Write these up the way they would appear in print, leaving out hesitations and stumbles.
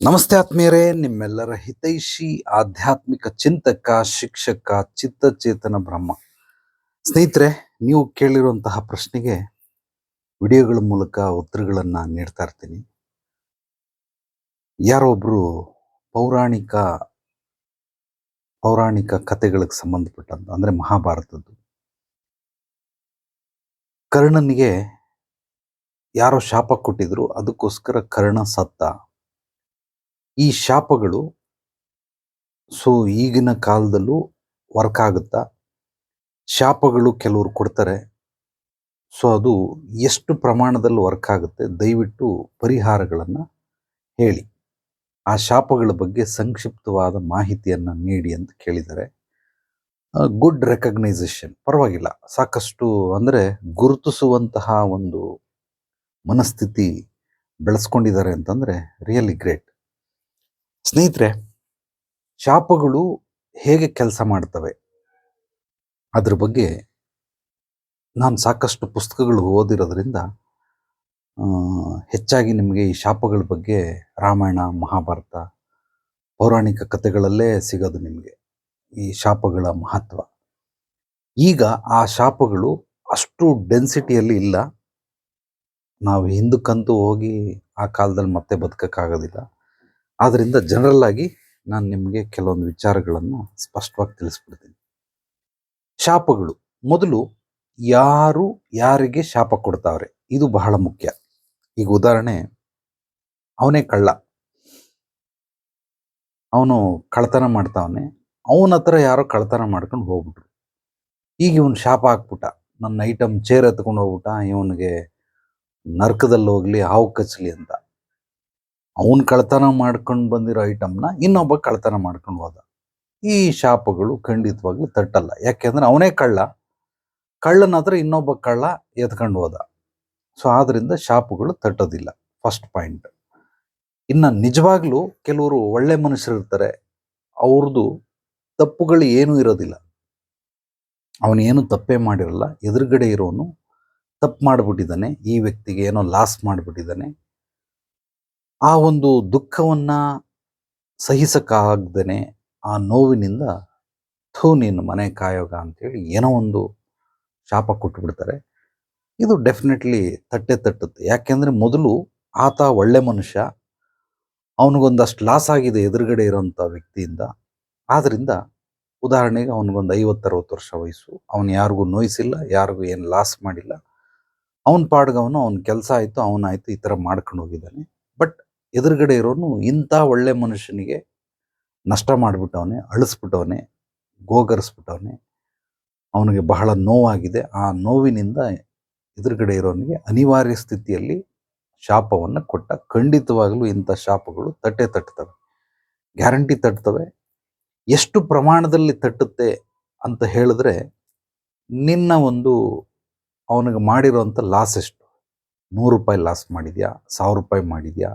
ನಮಸ್ತೆ ಆತ್ಮೀಯರೇ, ನಿಮ್ಮೆಲ್ಲರ ಹಿತೈಷಿ ಆಧ್ಯಾತ್ಮಿಕ ಚಿಂತಕ, ಶಿಕ್ಷಕ, ಚಿತ್ತಚೇತನ ಬ್ರಹ್ಮ. ಸ್ನೇಹಿತರೆ, ನೀವು ಕೇಳಿರುವಂತಹ ಪ್ರಶ್ನೆಗೆ ವಿಡಿಯೋಗಳ ಮೂಲಕ ಉತ್ತರಗಳನ್ನು ನೀಡ್ತಾ ಇರ್ತೀನಿ. ಯಾರೋ ಒಬ್ರು ಪೌರಾಣಿಕ ಕಥೆಗಳಿಗೆ ಸಂಬಂಧಪಟ್ಟಂತ ಅಂದ್ರೆ ಮಹಾಭಾರತದ್ದು ಕರ್ಣನಿಗೆ ಯಾರೋ ಶಾಪ ಕೊಟ್ಟಿದ್ರು, ಅದಕ್ಕೋಸ್ಕರ ಕರ್ಣ ಸತ್ತ. ಈ ಶಾಪಗಳು ಈಗಿನ ಕಾಲದಲ್ಲೂ ವರ್ಕ್ ಆಗುತ್ತಾ? ಶಾಪಗಳು ಕೆಲವರು ಕೊಡ್ತಾರೆ. ಅದು ಎಷ್ಟು ಪ್ರಮಾಣದಲ್ಲಿ ವರ್ಕ್ ಆಗುತ್ತೆ, ದಯವಿಟ್ಟು ಪರಿಹಾರಗಳನ್ನು ಹೇಳಿ. ಆ ಶಾಪಗಳ ಬಗ್ಗೆ ಸಂಕ್ಷಿಪ್ತವಾದ ಮಾಹಿತಿಯನ್ನು ನೀಡಿ ಅಂತ ಕೇಳಿದ್ದಾರೆ. ಗುಡ್ ರೆಕಗ್ನೈಸೇಷನ್, ಪರವಾಗಿಲ್ಲ. ಸಾಕಷ್ಟು ಅಂದರೆ ಗುರುತಿಸುವಂತಹ ಒಂದು ಮನಸ್ಥಿತಿ ಬೆಳೆಸ್ಕೊಂಡಿದ್ದಾರೆ ಅಂತಂದರೆ ರಿಯಲಿ ಗ್ರೇಟ್. ಸ್ನೇಹಿತರೆ, ಶಾಪಗಳು ಹೇಗೆ ಕೆಲಸ ಮಾಡ್ತವೆ ಅದ್ರ ಬಗ್ಗೆ ನಾನು ಸಾಕಷ್ಟು ಪುಸ್ತಕಗಳು ಓದಿರೋದ್ರಿಂದ ಹೆಚ್ಚಾಗಿ ನಿಮಗೆ ಈ ಶಾಪಗಳ ಬಗ್ಗೆ ರಾಮಾಯಣ, ಮಹಾಭಾರತ, ಪೌರಾಣಿಕ ಕಥೆಗಳಲ್ಲೇ ಸಿಗೋದು ನಿಮಗೆ ಈ ಶಾಪಗಳ ಮಹತ್ವ. ಈಗ ಆ ಶಾಪಗಳು ಅಷ್ಟು ಡೆನ್ಸಿಟಿಯಲ್ಲಿ ಇಲ್ಲ. ನಾವು ಹಿಂದಕ್ಕಂತೂ ಹೋಗಿ ಆ ಕಾಲದಲ್ಲಿ ಮತ್ತೆ ಬದುಕಕ್ಕಾಗೋದಿಲ್ಲ. ಆದ್ದರಿಂದ ಜನರಲ್ ಆಗಿ ನಾನು ನಿಮಗೆ ಕೆಲವೊಂದು ವಿಚಾರಗಳನ್ನು ಸ್ಪಷ್ಟವಾಗಿ ತಿಳಿಸ್ಬಿಡ್ತೀನಿ. ಶಾಪಗಳು ಮೊದಲು ಯಾರು ಯಾರಿಗೆ ಶಾಪ ಕೊಡ್ತಾವ್ರೆ, ಇದು ಬಹಳ ಮುಖ್ಯ. ಈಗ ಉದಾಹರಣೆ, ಅವನೇ ಕಳ್ಳ, ಅವನು ಕಳ್ತನ ಮಾಡ್ತಾವನೆ, ಅವನ ಹತ್ರ ಯಾರೋ ಕಳ್ತನ ಮಾಡ್ಕೊಂಡು ಹೋಗ್ಬಿಟ್ರು. ಈಗ ಇವನು ಶಾಪ ಹಾಕ್ಬಿಟ್ಟ, ನನ್ನ ಐಟಮ್ ಚೇರ್ ಎತ್ಕೊಂಡು ಹೋಗ್ಬಿಟ್ಟ, ಇವನಿಗೆ ನರ್ಕದಲ್ಲಿ ಹೋಗ್ಲಿ, ಹಾವು ಕಚ್ಚಲಿ ಅಂತ. ಅವನು ಕಳ್ತನ ಮಾಡ್ಕೊಂಡು ಬಂದಿರೋ ಐಟಮ್ನ ಇನ್ನೊಬ್ಬ ಕಳ್ತನ ಮಾಡ್ಕೊಂಡು ಹೋದ. ಈ ಶಾಪಗಳು ಖಂಡಿತವಾಗ್ಲೂ ತಟ್ಟಲ್ಲ. ಯಾಕೆಂದ್ರೆ ಅವನೇ ಕಳ್ಳನ ಹತ್ರ ಇನ್ನೊಬ್ಬ ಕಳ್ಳ ಎತ್ಕೊಂಡು ಹೋದ. ಆದ್ರಿಂದ ಶಾಪಗಳು ತಟ್ಟೋದಿಲ್ಲ, ಫಸ್ಟ್ ಪಾಯಿಂಟ್. ಇನ್ನು ನಿಜವಾಗ್ಲೂ ಕೆಲವರು ಒಳ್ಳೆ ಮನುಷ್ಯರು ಇರ್ತಾರೆ, ಅವ್ರದ್ದು ತಪ್ಪುಗಳು ಏನೂ ಇರೋದಿಲ್ಲ. ಅವನೇನು ತಪ್ಪೇ ಮಾಡಿರಲ್ಲ, ಎದುರುಗಡೆ ಇರೋನು ತಪ್ಪು ಮಾಡಿಬಿಟ್ಟಿದ್ದಾನೆ, ಈ ವ್ಯಕ್ತಿಗೆ ಏನೋ ಲಾಸ್ ಮಾಡಿಬಿಟ್ಟಿದ್ದಾನೆ. ಆ ಒಂದು ದುಃಖವನ್ನ ಸಹಿಸಕ್ಕಾಗ್ದೇನೆ ಆ ನೋವಿನಿಂದ ನೀನು ಮನೆ ಕಾಯೋಗ ಅಂತೇಳಿ ಏನೋ ಒಂದು ಶಾಪ ಕೊಟ್ಟುಬಿಡ್ತಾರೆ. ಇದು ಡೆಫಿನೆಟ್ಲಿ ತಟ್ಟುತ್ತೆ. ಯಾಕೆಂದರೆ ಮೊದಲು ಆತ ಒಳ್ಳೆ ಮನುಷ್ಯ, ಅವನಿಗೊಂದಷ್ಟು ಲಾಸ್ ಆಗಿದೆ ಎದುರುಗಡೆ ಇರೋಂಥ ವ್ಯಕ್ತಿಯಿಂದ. ಆದ್ದರಿಂದ ಉದಾಹರಣೆಗೆ ಅವನಿಗೊಂದು 50-60 ವರ್ಷ ವಯಸ್ಸು, ಅವನು ಯಾರಿಗೂ ನೋಯಿಸಿಲ್ಲ, ಯಾರಿಗೂ ಏನು ಲಾಸ್ ಮಾಡಿಲ್ಲ, ಅವನ ಪಾಡ್ಗವನು, ಅವನ ಕೆಲಸ ಆಯಿತು, ಅವನಾಯಿತು, ಈ ಥರ ಮಾಡ್ಕೊಂಡು ಹೋಗಿದ್ದಾನೆ. ಬಟ್ ಎದುರುಗಡೆ ಇರೋನು ಇಂಥ ಒಳ್ಳೆ ಮನುಷ್ಯನಿಗೆ ನಷ್ಟ ಮಾಡಿಬಿಟ್ಟವನೆ, ಅಳಿಸ್ಬಿಟ್ಟವನೆ, ಗೋಗರಿಸ್ಬಿಟ್ಟವನೆ, ಅವನಿಗೆ ಬಹಳ ನೋವಾಗಿದೆ. ಆ ನೋವಿನಿಂದ ಎದುರುಗಡೆ ಇರೋನಿಗೆ ಅನಿವಾರ್ಯ ಸ್ಥಿತಿಯಲ್ಲಿ ಶಾಪವನ್ನು ಕೊಟ್ಟ. ಖಂಡಿತವಾಗಲೂ ಇಂಥ ಶಾಪಗಳು ತಟ್ಟುತ್ತವೆ, ಗ್ಯಾರಂಟಿ ತಟ್ಟುತ್ತವೆ. ಎಷ್ಟು ಪ್ರಮಾಣದಲ್ಲಿ ತಟ್ಟುತ್ತೆ ಅಂತ ಹೇಳಿದ್ರೆ, ನಿನ್ನ ಒಂದು ಅವನಿಗೆ ಮಾಡಿರೋಂಥ ಲಾಸ್ ಎಷ್ಟು? 100 ರೂಪಾಯಿ ಲಾಸ್ ಮಾಡಿದ್ಯಾ, 1000 ರೂಪಾಯಿ ಮಾಡಿದ್ಯಾ,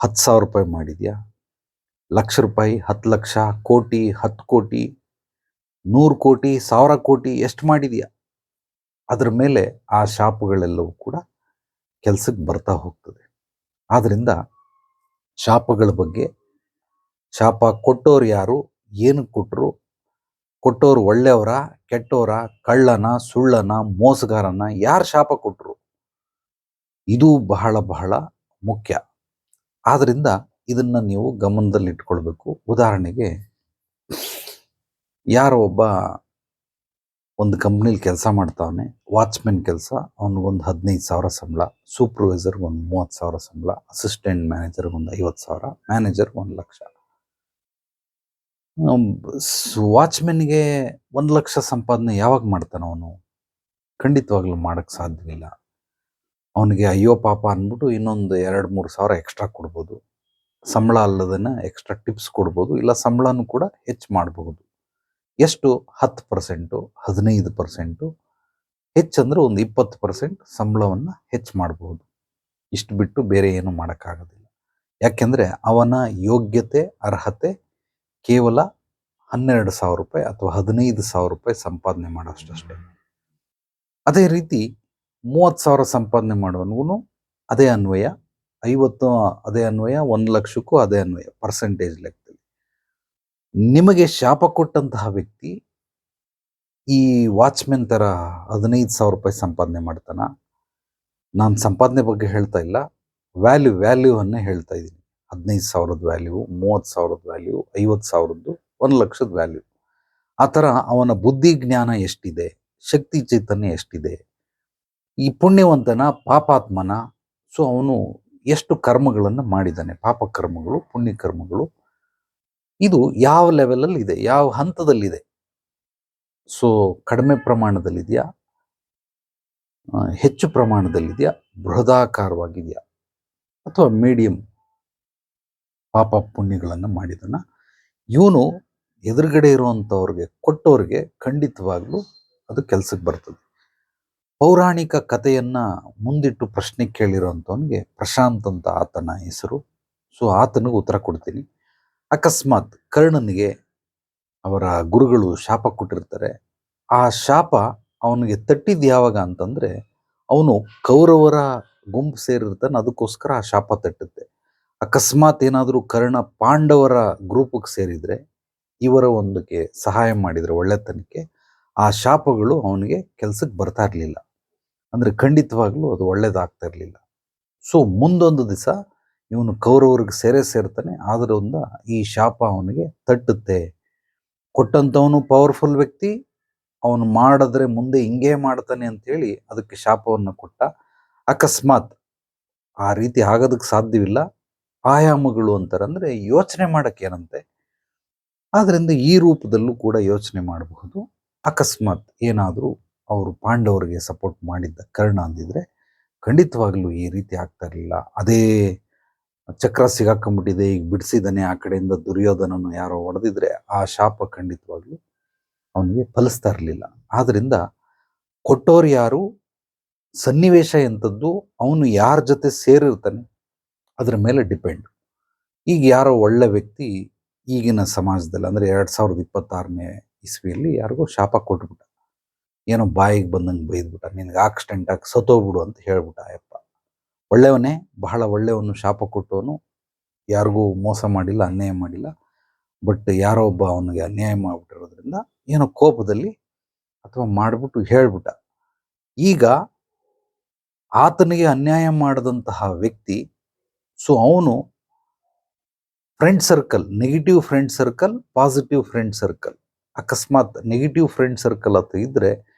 10,000 ರೂಪಾಯಿ ಮಾಡಿದ್ಯಾ, ಲಕ್ಷ ರೂಪಾಯಿ, 10 ಲಕ್ಷ, ಕೋಟಿ, 10 ಕೋಟಿ, 100 ಕೋಟಿ, 1000 ಕೋಟಿ, ಎಷ್ಟು ಮಾಡಿದ್ಯಾ? ಅದ್ರ ಮೇಲೆ ಆ ಶಾಪಗಳೆಲ್ಲವೂ ಕೂಡ ಕೆಲಸಕ್ಕೆ ಬರ್ತಾ ಹೋಗ್ತದೆ. ಆದ್ದರಿಂದ ಶಾಪಗಳ ಬಗ್ಗೆ, ಶಾಪ ಕೊಟ್ಟೋರು ಯಾರು, ಏನು ಕೊಟ್ಟರು, ಕೊಟ್ಟೋರು ಒಳ್ಳೆಯವರ, ಕೆಟ್ಟವರ, ಕಳ್ಳನ, ಸುಳ್ಳನ, ಮೋಸಗಾರನ, ಯಾರು ಶಾಪ ಕೊಟ್ಟರು, ಇದು ಬಹಳ ಬಹಳ ಮುಖ್ಯ. ಆದ್ದರಿಂದ ಇದನ್ನ ನೀವು ಗಮನದಲ್ಲಿ ಇಟ್ಕೊಳ್ಬೇಕು. ಉದಾಹರಣೆಗೆ, ಯಾರೋ ಒಬ್ಬ ಒಂದು ಕಂಪ್ನಿಲಿ ಕೆಲಸ ಮಾಡ್ತಾವನೆ, ವಾಚ್ಮೆನ್ ಕೆಲಸ, ಅವನಿಗೊಂದು 15,000 ಸಂಬಳ, ಸೂಪರ್ವೈಸರ್ಗೆ ಒಂದು 30,000 ಸಂಬಳ, ಅಸಿಸ್ಟೆಂಟ್ ಮ್ಯಾನೇಜರ್ಗೆ ಒಂದು 50,000, ಮ್ಯಾನೇಜರ್ಗೆ 1 ಲಕ್ಷ. ವಾಚ್ಮೆನ್ಗೆ 1 ಲಕ್ಷ ಸಂಪಾದನೆ ಯಾವಾಗ ಮಾಡ್ತಾನೆ ಅವನು? ಖಂಡಿತವಾಗ್ಲೂ ಮಾಡೋಕ್ಕೆ ಸಾಧ್ಯವಿಲ್ಲ. ಅವನಿಗೆ ಅಯ್ಯೋ ಪಾಪ ಅಂದ್ಬಿಟ್ಟು ಇನ್ನೊಂದು 2-3 ಸಾವಿರ ಎಕ್ಸ್ಟ್ರಾ ಕೊಡ್ಬೋದು. ಸಂಬಳ ಅಲ್ಲದನ್ನ ಎಕ್ಸ್ಟ್ರಾ ಟಿಪ್ಸ್ ಕೊಡ್ಬೋದು, ಇಲ್ಲ ಸಂಬಳನೂ ಕೂಡ ಹೆಚ್ಚು ಮಾಡಬಹುದು. ಎಷ್ಟು? 10%, 15%, ಹೆಚ್ಚಂದ್ರೆ ಒಂದು 20% ಸಂಬಳವನ್ನು ಹೆಚ್ಚು ಮಾಡಬಹುದು. ಇಷ್ಟು ಬಿಟ್ಟು ಬೇರೆ ಏನು ಮಾಡೋಕ್ಕಾಗೋದಿಲ್ಲ. ಯಾಕೆಂದರೆ ಅವನ ಯೋಗ್ಯತೆ, ಅರ್ಹತೆ ಕೇವಲ 12,000 ರೂಪಾಯಿ ಅಥವಾ 15,000 ರೂಪಾಯಿ ಸಂಪಾದನೆ ಮಾಡೋಷ್ಟಷ್ಟೇ. ಅದೇ ರೀತಿ 30,000 ಸಂಪಾದನೆ ಮಾಡೋನಿಗೂ ಅದೇ ಅನ್ವಯ. 50 ಅದೇ ಅನ್ವಯ, 1,00,000ಕ್ಕೂ ಅದೇ ಅನ್ವಯ ಪರ್ಸೆಂಟೇಜ್ ಲೆಕ್ಕದಲ್ಲಿ. ನಿಮಗೆ ಶಾಪ ಕೊಟ್ಟಂತಹ ವ್ಯಕ್ತಿ ಈ ವಾಚ್‌ಮೆನ್ ಥರ 15,000 ಸಂಪಾದನೆ ಮಾಡ್ತಾನ? ನಾನು ಸಂಪಾದನೆ ಬಗ್ಗೆ ಹೇಳ್ತಾ ಇಲ್ಲ. ವ್ಯಾಲ್ಯೂವನ್ನೇ ಹೇಳ್ತಾ ಇದ್ದೀನಿ. 15,000ದ ವ್ಯಾಲ್ಯೂ, 30,000ದ ವ್ಯಾಲ್ಯೂ, 50,000ದ್ದು, 1,00,000ದ ವ್ಯಾಲ್ಯೂ. ಆ ಥರ ಅವನ ಬುದ್ಧಿ ಜ್ಞಾನ ಎಷ್ಟಿದೆ, ಶಕ್ತಿ ಚೈತನ್ಯ ಎಷ್ಟಿದೆ, ಈ ಪುಣ್ಯವಂತನ ಪಾಪಾತ್ಮನ, ಸೊ ಅವನು ಎಷ್ಟು ಕರ್ಮಗಳನ್ನು ಮಾಡಿದ್ದಾನೆ, ಪಾಪ ಕರ್ಮಗಳು, ಪುಣ್ಯ ಕರ್ಮಗಳು, ಇದು ಯಾವ ಲೆವೆಲಲ್ಲಿ ಇದೆ, ಯಾವ ಹಂತದಲ್ಲಿದೆ. ಸೊ ಕಡಿಮೆ ಪ್ರಮಾಣದಲ್ಲಿದೆಯಾ, ಹೆಚ್ಚು ಪ್ರಮಾಣದಲ್ಲಿದೆಯಾ, ಬೃಹದಾಕಾರವಾಗಿದೆಯಾ, ಅಥವಾ ಮೀಡಿಯಂ ಪಾಪ ಪುಣ್ಯಗಳನ್ನು ಮಾಡಿದನ. ಇವನು ಎದುರುಗಡೆ ಇರುವಂಥವ್ರಿಗೆ ಕೊಟ್ಟವ್ರಿಗೆ ಖಂಡಿತವಾಗ್ಲೂ ಅದು ಕೆಲಸಕ್ಕೆ ಬರ್ತದೆ. ಪೌರಾಣಿಕ ಕಥೆಯನ್ನು ಮುಂದಿಟ್ಟು ಪ್ರಶ್ನೆ ಕೇಳಿರೋಂಥವನಿಗೆ ಪ್ರಶಾಂತ್ ಅಂತ ಆತನ ಹೆಸರು. ಸೊ ಆತನಿಗೆ ಉತ್ತರ ಕೊಡ್ತೀನಿ. ಅಕಸ್ಮಾತ್ ಕರ್ಣನಿಗೆ ಅವರ ಗುರುಗಳು ಶಾಪ ಕೊಟ್ಟಿರ್ತಾರೆ. ಆ ಶಾಪ ಅವನಿಗೆ ತಟ್ಟಿದ್ದು ಯಾವಾಗ ಅಂತಂದರೆ, ಅವನು ಕೌರವರ ಗುಂಪು ಸೇರಿರ್ತಾನೆ, ಅದಕ್ಕೋಸ್ಕರ ಆ ಶಾಪ ತಟ್ಟುತ್ತೆ. ಅಕಸ್ಮಾತ್ ಏನಾದರೂ ಕರ್ಣ ಪಾಂಡವರ ಗ್ರೂಪಿಗೆ ಸೇರಿದರೆ, ಇವರ ಒಂದಕ್ಕೆ ಸಹಾಯ ಮಾಡಿದರೆ ಒಳ್ಳೆತನಕ್ಕೆ, ಆ ಶಾಪಗಳು ಅವನಿಗೆ ಕೆಲಸಕ್ಕೆ ಬರ್ತಾ ಇರಲಿಲ್ಲ. ಅಂದರೆ ಖಂಡಿತವಾಗ್ಲೂ ಅದು ಒಳ್ಳೇದಾಗ್ತಾ ಇರಲಿಲ್ಲ. ಸೊ ಮುಂದೊಂದು ದಿವಸ ಇವನು ಕೌರವರಿಗೆ ಸೇರ್ತಾನೆ, ಆದ್ರಿಂದ ಈ ಶಾಪ ಅವನಿಗೆ ತಟ್ಟುತ್ತೆ. ಕೊಟ್ಟಂಥವನು ಪವರ್ಫುಲ್ ವ್ಯಕ್ತಿ, ಅವನು ಮಾಡಿದ್ರೆ ಮುಂದೆ ಹಿಂಗೇ ಮಾಡ್ತಾನೆ ಅಂತೇಳಿ ಅದಕ್ಕೆ ಶಾಪವನ್ನು ಕೊಟ್ಟ. ಅಕಸ್ಮಾತ್ ಆ ರೀತಿ ಆಗೋದಕ್ಕೆ ಸಾಧ್ಯವಿಲ್ಲ, ಆಯಾಮಗಳು ಅಂತಾರಂದರೆ ಯೋಚನೆ ಮಾಡೋಕ್ಕೆ ಏನಂತೆ, ಆದ್ದರಿಂದ ಈ ರೂಪದಲ್ಲೂ ಕೂಡ ಯೋಚನೆ ಮಾಡಬಹುದು. ಅಕಸ್ಮಾತ್ ಏನಾದರೂ ಅವರು ಪಾಂಡವರಿಗೆ ಸಪೋರ್ಟ್ ಮಾಡಿದ್ದ ಕರ್ಣ ಅಂದಿದ್ರೆ ಖಂಡಿತವಾಗ್ಲೂ ಈ ರೀತಿ ಆಗ್ತಾ ಇರಲಿಲ್ಲ. ಅದೇ ಚಕ್ರ ಸಿಗಾಕೊಂಡ್ಬಿಟ್ಟಿದೆ, ಈಗ ಬಿಡಿಸಿದ್ದಾನೆ, ಆ ಕಡೆಯಿಂದ ದುರ್ಯೋಧನನು ಯಾರೋ ಹೊಡೆದಿದ್ರೆ ಆ ಶಾಪ ಖಂಡಿತವಾಗ್ಲೂ ಅವನಿಗೆ ಫಲಿಸ್ತಾ ಇರಲಿಲ್ಲ. ಆದ್ದರಿಂದ ಕೊಟ್ಟೋರು ಯಾರು, ಸನ್ನಿವೇಶ ಎಂಥದ್ದು, ಅವನು ಯಾರ ಜೊತೆ ಸೇರಿರ್ತಾನೆ ಅದರ ಮೇಲೆ ಡಿಪೆಂಡ್. ಈಗ ಯಾರೋ ಒಳ್ಳೆ ವ್ಯಕ್ತಿ ಈಗಿನ ಸಮಾಜದಲ್ಲಿ ಅಂದರೆ 2026ನೇ ಇಸ್ವಿಯಲ್ಲಿ ಯಾರಿಗೋ ಶಾಪ ಕೊಟ್ಬಿಟ್ಟ, ಏನೋ ಬಾಯಿಗೆ ಬಂದಂಗೆ ಬೈದ್ಬಿಟ್ಟ, ನಿನಗೆ ಆಕ್ಸಿಡೆಂಟ್ ಆಗಿ ಸತ್ತೋಗ್ಬಿಡು ಅಂತ ಹೇಳ್ಬಿಟ್ಟ. ಅಯ್ಯಪ್ಪ ಒಳ್ಳೆಯವನೇ, ಬಹಳ ಒಳ್ಳೆಯವನು, ಶಾಪ ಕೊಟ್ಟವನು, ಯಾರಿಗೂ ಮೋಸ ಮಾಡಿಲ್ಲ, ಅನ್ಯಾಯ ಮಾಡಿಲ್ಲ. ಬಟ್ ಯಾರೋ ಒಬ್ಬ ಅವನಿಗೆ ಅನ್ಯಾಯ ಮಾಡಿಬಿಟ್ಟಿರೋದ್ರಿಂದ ಏನೋ ಕೋಪದಲ್ಲಿ ಅಥವಾ ಮಾಡಿಬಿಟ್ಟು ಹೇಳ್ಬಿಟ್ಟ. ಈಗ ಆತನಿಗೆ ಅನ್ಯಾಯ ಮಾಡಿದಂತಹ ವ್ಯಕ್ತಿ, ಸೊ ಅವನು friend circle, negative friend circle, positive friend circle. ಅಕಸ್ಮಾತ್ ನೆಗೆಟಿವ್ ಫ್ರೆಂಡ್ ಸರ್ಕಲ್ ಅಂತ ಇದ್ದರೆ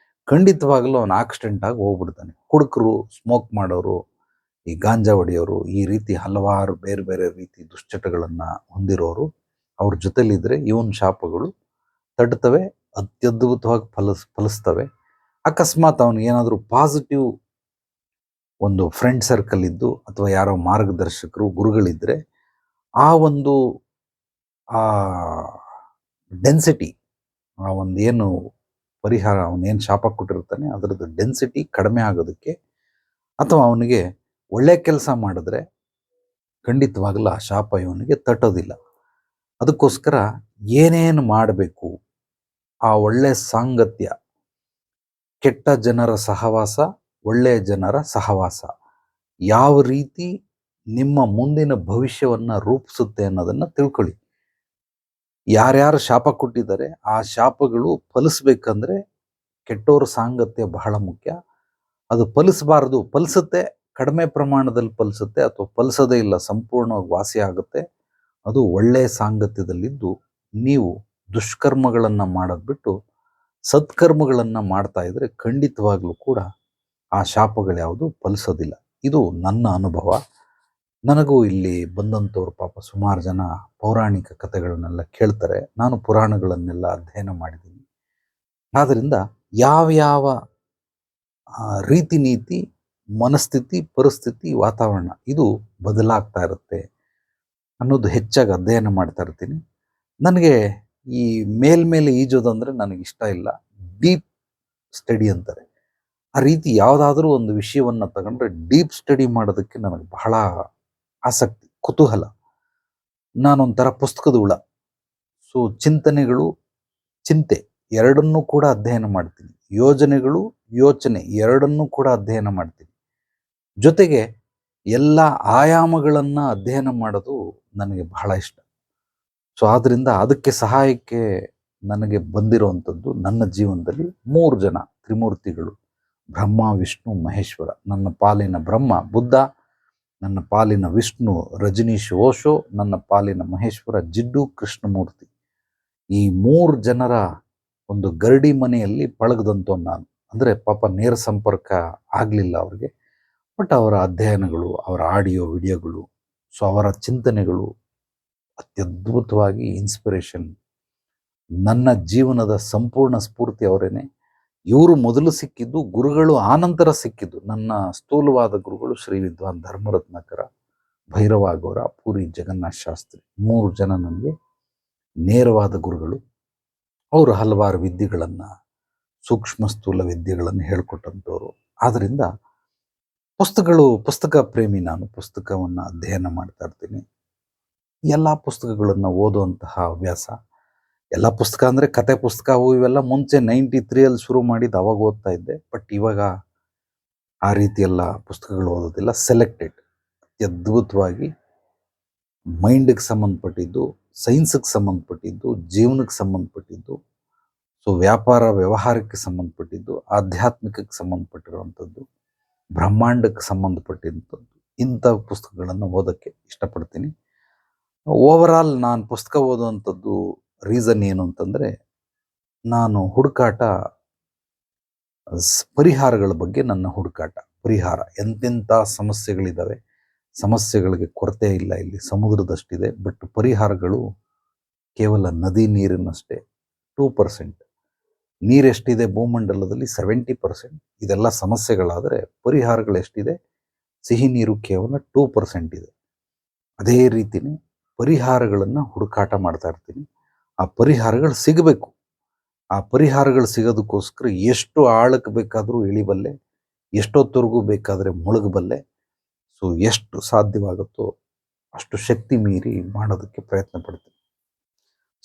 ಖಂಡಿತವಾಗಲೂ ಅವನು ಆಕ್ಸಿಡೆಂಟ್ ಆಗಿ ಹೋಗ್ಬಿಡ್ತಾನೆ. ಕುಡುಕರು, ಸ್ಮೋಕ್ ಮಾಡೋರು, ಈ ಗಾಂಜಾ ಹೊಡೆಯೋರು, ಈ ರೀತಿ ಹಲವಾರು ಬೇರೆ ಬೇರೆ ರೀತಿ ದುಶ್ಚಟಗಳನ್ನು ಹೊಂದಿರೋರು ಅವ್ರ ಜೊತೆಲಿದ್ದರೆ ಇವನ್ ಶಾಪಗಳು ತಡ್ತವೆ, ಅತ್ಯದ್ಭುತವಾಗಿ ಫಲಿಸ್ತವೆ. ಅಕಸ್ಮಾತ್ ಅವನಿಗೇನಾದರೂ ಪಾಸಿಟಿವ್ ಒಂದು ಫ್ರೆಂಡ್ ಸರ್ಕಲ್ ಇದ್ದು ಅಥವಾ ಯಾರೋ ಮಾರ್ಗದರ್ಶಕರು, ಗುರುಗಳಿದ್ದರೆ ಆ ಒಂದು ಆ ಡೆನ್ಸಿಟಿ, ಆ ಒಂದು ಏನು ಪರಿಹಾರ, ಅವನೇನು ಶಾಪ ಕೊಟ್ಟಿರ್ತಾನೆ ಅದರದ್ದು ಡೆನ್ಸಿಟಿ ಕಡಿಮೆ ಆಗೋದಕ್ಕೆ, ಅಥವಾ ಅವನಿಗೆ ಒಳ್ಳೆ ಕೆಲಸ ಮಾಡಿದ್ರೆ ಖಂಡಿತವಾಗಲೂ ಆ ಶಾಪ ಇವನಿಗೆ ತಟ್ಟೋದಿಲ್ಲ. ಅದಕ್ಕೋಸ್ಕರ ಏನೇನು ಮಾಡಬೇಕು, ಆ ಒಳ್ಳೆ ಸಾಂಗತ್ಯ, ಕೆಟ್ಟ ಜನರ ಸಹವಾಸ, ಒಳ್ಳೆಯ ಜನರ ಸಹವಾಸ ಯಾವ ರೀತಿ ನಿಮ್ಮ ಮುಂದಿನ ಭವಿಷ್ಯವನ್ನು ರೂಪಿಸುತ್ತೆ ಅನ್ನೋದನ್ನು ತಿಳ್ಕೊಳ್ಳಿ. ಯಾರ್ಯಾರು ಶಾಪ ಕೊಟ್ಟಿದ್ದಾರೆ ಆ ಶಾಪಗಳು ಫಲಿಸ್ಬೇಕಂದ್ರೆ ಕೆಟ್ಟೋರ ಸಾಂಗತ್ಯ ಬಹಳ ಮುಖ್ಯ. ಅದು ಫಲಿಸಬಾರದು, ಫಲಿಸುತ್ತೆ, ಕಡಿಮೆ ಪ್ರಮಾಣದಲ್ಲಿ ಫಲಿಸುತ್ತೆ, ಅಥವಾ ಫಲಿಸೋದೇ ಇಲ್ಲ, ಸಂಪೂರ್ಣವಾಗಿ ವಾಸಿ ಆಗುತ್ತೆ. ಅದು ಒಳ್ಳೆಯ ಸಾಂಗತ್ಯದಲ್ಲಿದ್ದು ನೀವು ದುಷ್ಕರ್ಮಗಳನ್ನು ಮಾಡೋದು ಬಿಟ್ಟು ಸತ್ಕರ್ಮಗಳನ್ನು ಮಾಡ್ತಾ ಇದ್ರೆ ಖಂಡಿತವಾಗ್ಲೂ ಕೂಡ ಆ ಶಾಪಗಳು ಯಾವುದು ಫಲಿಸೋದಿಲ್ಲ. ಇದು ನನ್ನ ಅನುಭವ. ನನಗೂ ಇಲ್ಲಿ ಬಂದಂಥವ್ರು ಪಾಪ ಸುಮಾರು ಜನ ಪೌರಾಣಿಕ ಕಥೆಗಳನ್ನೆಲ್ಲ ಕೇಳ್ತಾರೆ. ನಾನು ಪುರಾಣಗಳನ್ನೆಲ್ಲ ಅಧ್ಯಯನ ಮಾಡಿದ್ದೀನಿ. ಆದ್ದರಿಂದ ಯಾವ ರೀತಿ ನೀತಿ, ಮನಸ್ಥಿತಿ, ಪರಿಸ್ಥಿತಿ, ವಾತಾವರಣ ಇದು ಬದಲಾಗ್ತಾ ಇರುತ್ತೆ ಅನ್ನೋದು ಹೆಚ್ಚಾಗಿ ಅಧ್ಯಯನ ಮಾಡ್ತಾ ಇರ್ತೀನಿ. ನನಗೆ ಈ ಮೇಲ್ಮೇಲೆ ಈಜೋದಂದರೆ ನನಗಿಷ್ಟ ಇಲ್ಲ. ಡೀಪ್ ಸ್ಟಡಿ ಅಂತಾರೆ, ಆ ರೀತಿ ಯಾವುದಾದ್ರೂ ಒಂದು ವಿಷಯವನ್ನು ತಗೊಂಡ್ರೆ ಡೀಪ್ ಸ್ಟಡಿ ಮಾಡೋದಕ್ಕೆ ನನಗೆ ಬಹಳ ಆಸಕ್ತಿ, ಕುತೂಹಲ. ನಾನೊಂಥರ ಪುಸ್ತಕದ ಹುಳ. ಸೊ ಚಿಂತನೆಗಳು, ಚಿಂತೆ ಎರಡನ್ನೂ ಕೂಡ ಅಧ್ಯಯನ ಮಾಡ್ತೀನಿ. ಯೋಜನೆಗಳು, ಯೋಚನೆ ಎರಡನ್ನೂ ಕೂಡ ಅಧ್ಯಯನ ಮಾಡ್ತೀನಿ. ಜೊತೆಗೆ ಎಲ್ಲ ಆಯಾಮಗಳನ್ನು ಅಧ್ಯಯನ ಮಾಡೋದು ನನಗೆ ಬಹಳ ಇಷ್ಟ. ಸೊ ಆದ್ದರಿಂದ ಅದಕ್ಕೆ ಸಹಾಯಕ್ಕೆ ನನಗೆ ಬಂದಿರುವಂಥದ್ದು ನನ್ನ ಜೀವನದಲ್ಲಿ 3 ಜನ ತ್ರಿಮೂರ್ತಿಗಳು. ಬ್ರಹ್ಮ, ವಿಷ್ಣು, ಮಹೇಶ್ವರ. ನನ್ನ ಪಾಲಿನ ಬ್ರಹ್ಮ ಬುದ್ಧ, ನನ್ನ ಪಾಲಿನ ವಿಷ್ಣು ರಜನೀಶ್ ಓಶೋ, ನನ್ನ ಪಾಲಿನ ಮಹೇಶ್ವರ ಜಿಡ್ಡು ಕೃಷ್ಣಮೂರ್ತಿ. ಈ 3 ಜನರ ಒಂದು ಗರಡಿ ಮನೆಯಲ್ಲಿ ಪಳಗದಂಥವ್ನು ನಾನು. ಅಂದರೆ ಪಾಪ ನೇರ ಸಂಪರ್ಕ ಆಗಲಿಲ್ಲ ಅವ್ರಿಗೆ. ಬಟ್ ಅವರ ಅಧ್ಯಯನಗಳು, ಅವರ ಆಡಿಯೋ ವಿಡಿಯೋಗಳು, ಸೊ ಅವರ ಚಿಂತನೆಗಳು ಅತ್ಯದ್ಭುತವಾಗಿ ಇನ್ಸ್ಪಿರೇಷನ್. ನನ್ನ ಜೀವನದ ಸಂಪೂರ್ಣ ಸ್ಫೂರ್ತಿ ಅವರೇನೆ. ಇವರು ಮೊದಲು ಸಿಕ್ಕಿದ್ದು, ಗುರುಗಳು ಆನಂತರ ಸಿಕ್ಕಿದ್ದು. ನನ್ನ ಸ್ಥೂಲವಾದ ಗುರುಗಳು ಶ್ರೀ ವಿದ್ವಾನ್ ಧರ್ಮರತ್ನಾಕರ, ಭೈರವ ಗೌರ, ಪೂರಿ ಜಗನ್ನಾಥ ಶಾಸ್ತ್ರಿ. 3 ಜನ ನನಗೆ ನೇರವಾದ ಗುರುಗಳು. ಅವರು ಹಲವಾರು ವಿದ್ಯೆಗಳನ್ನು, ಸೂಕ್ಷ್ಮ ಸ್ಥೂಲ ವಿದ್ಯೆಗಳನ್ನು ಹೇಳ್ಕೊಟ್ಟಂಥವ್ರು. ಆದ್ದರಿಂದ ಪುಸ್ತಕ ಪ್ರೇಮಿ ನಾನು. ಪುಸ್ತಕವನ್ನು ಅಧ್ಯಯನ ಮಾಡ್ತಾ ಇರ್ತೀನಿ. ಎಲ್ಲ ಪುಸ್ತಕಗಳನ್ನು ಓದುವಂತಹ ಹವ್ಯಾಸ. ಎಲ್ಲ ಪುಸ್ತಕ ಅಂದರೆ ಕತೆ ಪುಸ್ತಕ ಅವು ಇವೆಲ್ಲ ಮುಂಚೆ 93 ಶುರು ಮಾಡಿದ್ದು, ಅವಾಗ ಓದ್ತಾ ಇದ್ದೆ. ಬಟ್ ಇವಾಗ ಆ ರೀತಿ ಎಲ್ಲ ಪುಸ್ತಕಗಳು ಓದೋದಿಲ್ಲ. ಸೆಲೆಕ್ಟೆಡ್, ಅತ್ಯದ್ಭುತವಾಗಿ ಮೈಂಡಿಗೆ ಸಂಬಂಧಪಟ್ಟಿದ್ದು, ಸೈನ್ಸಿಗೆ ಸಂಬಂಧಪಟ್ಟಿದ್ದು, ಜೀವನಕ್ಕೆ ಸಂಬಂಧಪಟ್ಟಿದ್ದು, ಸೊ ವ್ಯಾಪಾರ ವ್ಯವಹಾರಕ್ಕೆ ಸಂಬಂಧಪಟ್ಟಿದ್ದು, ಆಧ್ಯಾತ್ಮಿಕಕ್ಕೆ ಸಂಬಂಧಪಟ್ಟಿರುವಂಥದ್ದು, ಬ್ರಹ್ಮಾಂಡಕ್ಕೆ ಸಂಬಂಧಪಟ್ಟಿರುವಂಥದ್ದು, ಇಂಥ ಪುಸ್ತಕಗಳನ್ನು ಓದೋಕ್ಕೆ ಇಷ್ಟಪಡ್ತೀನಿ. ಓವರಾಲ್ ನಾನು ಪುಸ್ತಕ ಓದುವಂಥದ್ದು ರೀಸನ್ ಏನು ಅಂತಂದರೆ, ನಾನು ಹುಡುಕಾಟ ಪರಿಹಾರಗಳ ಬಗ್ಗೆ ನನ್ನ ಹುಡುಕಾಟ. ಪರಿಹಾರ, ಎಂತೆಂಥ ಸಮಸ್ಯೆಗಳಿದ್ದಾವೆ, ಸಮಸ್ಯೆಗಳಿಗೆ ಕೊರತೆ ಇಲ್ಲ, ಇಲ್ಲಿ ಸಮುದ್ರದಷ್ಟಿದೆ. ಬಟ್ ಪರಿಹಾರಗಳು ಕೇವಲ ನದಿ ನೀರಿನಷ್ಟೇ 2%. ನೀರೆಷ್ಟಿದೆ ಭೂಮಂಡಲದಲ್ಲಿ 70%. ಇದೆಲ್ಲ ಸಮಸ್ಯೆಗಳಾದರೆ ಪರಿಹಾರಗಳು ಎಷ್ಟಿದೆ? ಸಿಹಿ ನೀರು ಕೇವಲ 2% ಇದೆ. ಅದೇ ರೀತಿಯೇ ಪರಿಹಾರಗಳನ್ನು ಹುಡುಕಾಟ ಮಾಡ್ತಾ ಇರ್ತೀನಿ. ಆ ಪರಿಹಾರಗಳು ಸಿಗಬೇಕು. ಆ ಪರಿಹಾರಗಳು ಸಿಗೋದಕ್ಕೋಸ್ಕರ ಎಷ್ಟು ಆಳಕ್ಕೆ ಬೇಕಾದರೂ ಇಳಿಬಲ್ಲೆ, ಎಷ್ಟೊತ್ತವರೆಗೂ ಬೇಕಾದರೆ ಮುಳುಗಬಲ್ಲೆ. ಸೊ ಎಷ್ಟು ಸಾಧ್ಯವಾಗುತ್ತೋ ಅಷ್ಟು ಶಕ್ತಿ ಮೀರಿ ಮಾಡೋದಕ್ಕೆ ಪ್ರಯತ್ನ ಪಡ್ತೀನಿ.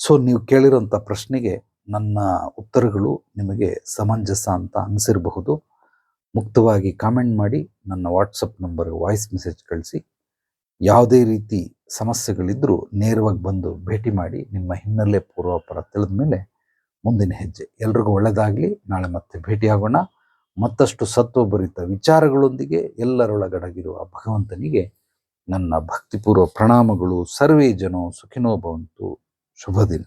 ಸೊ ನೀವು ಕೇಳಿರೋಂಥ ಪ್ರಶ್ನೆಗೆ ನನ್ನ ಉತ್ತರಗಳು ನಿಮಗೆ ಸಮಂಜಸ ಅಂತ ಅನಿಸಿರಬಹುದು. ಮುಕ್ತವಾಗಿ ಕಾಮೆಂಟ್ ಮಾಡಿ, ನನ್ನ ವಾಟ್ಸಪ್ ನಂಬರ್ಗೆ ವಾಯ್ಸ್ ಮೆಸೇಜ್ ಕಳಿಸಿ. ಯಾವುದೇ ರೀತಿ ಸಮಸ್ಯೆಗಳಿದ್ದರೂ ನೇರವಾಗಿ ಬಂದು ಭೇಟಿ ಮಾಡಿ. ನಿಮ್ಮ ಹಿನ್ನೆಲೆ ಪೂರ್ವಾಪರ ತಿಳಿದ ಮೇಲೆ ಮುಂದಿನ ಹೆಜ್ಜೆ. ಎಲ್ರಿಗೂ ಒಳ್ಳೆಯದಾಗಲಿ. ನಾಳೆ ಮತ್ತೆ ಭೇಟಿಯಾಗೋಣ. ಮತ್ತಷ್ಟು ಸತ್ವಭರಿತ ವಿಚಾರಗಳೊಂದಿಗೆ ಎಲ್ಲರೊಳಗಡಗಿರುವ ಭಗವಂತನಿಗೆ ನನ್ನ ಭಕ್ತಿಪೂರ್ವ ಪ್ರಣಾಮಗಳು. ಸರ್ವೇ ಜನೋ ಸುಖಿನೋ ಭವಂತು. ಶುಭ ದಿನ.